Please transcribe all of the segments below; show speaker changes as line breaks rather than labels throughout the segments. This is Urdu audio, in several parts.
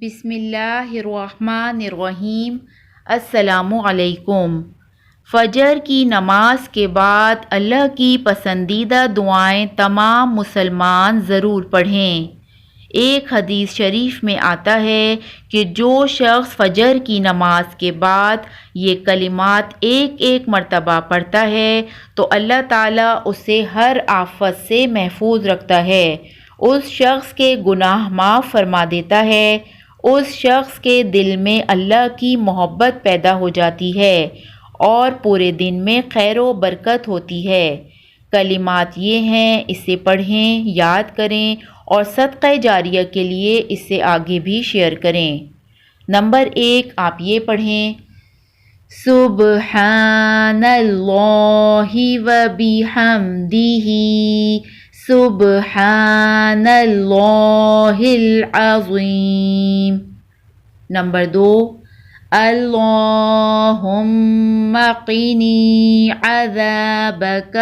بسم اللہ الرحمن الرحیم۔ السلام علیکم۔ فجر کی نماز کے بعد اللہ کی پسندیدہ دعائیں تمام مسلمان ضرور پڑھیں۔ ایک حدیث شریف میں آتا ہے کہ جو شخص فجر کی نماز کے بعد یہ کلمات ایک ایک مرتبہ پڑھتا ہے تو اللہ تعالیٰ اسے ہر آفت سے محفوظ رکھتا ہے، اس شخص کے گناہ معاف فرما دیتا ہے، اس شخص کے دل میں اللہ کی محبت پیدا ہو جاتی ہے اور پورے دن میں خیر و برکت ہوتی ہے۔ کلمات یہ ہیں، اسے پڑھیں، یاد کریں اور صدقہ جاریہ کے لیے اسے آگے بھی شیئر کریں۔ نمبر 1، آپ یہ پڑھیں: سبحان اللہ و بحمدہ، سبحان اللہ العظیم۔ نمبر 2، اللہم قنی عذابک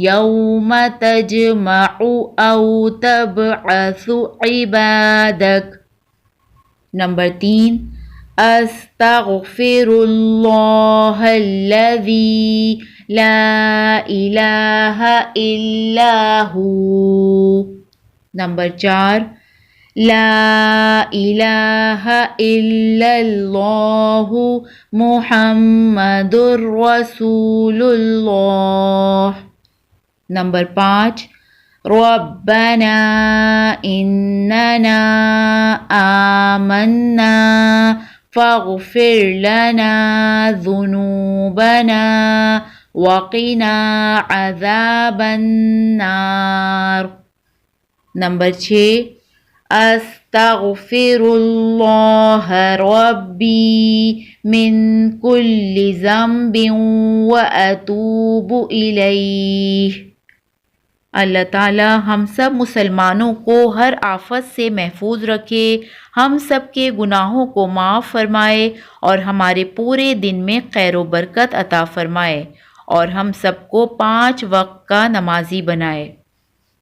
یوم تجمع او تبعث عبادک۔ نمبر 3، استغفر اللہ الذی لا الہ الا ہو۔ نمبر 4، لا الہ الا اللہ محمد رسول اللہ۔ نمبر 5، ربنا اننا آمنا فاغفر لنا ذنوبنا وقنا عذاب النار۔ نمبر 6، استغفر اللہ ربی من کل ذنب واتوب الیہ۔ اللہ تعالیٰ ہم سب مسلمانوں کو ہر آفت سے محفوظ رکھے، ہم سب کے گناہوں کو معاف فرمائے اور ہمارے پورے دن میں خیر و برکت عطا فرمائے اور ہم سب کو 5 وقت کا نمازی بنائے۔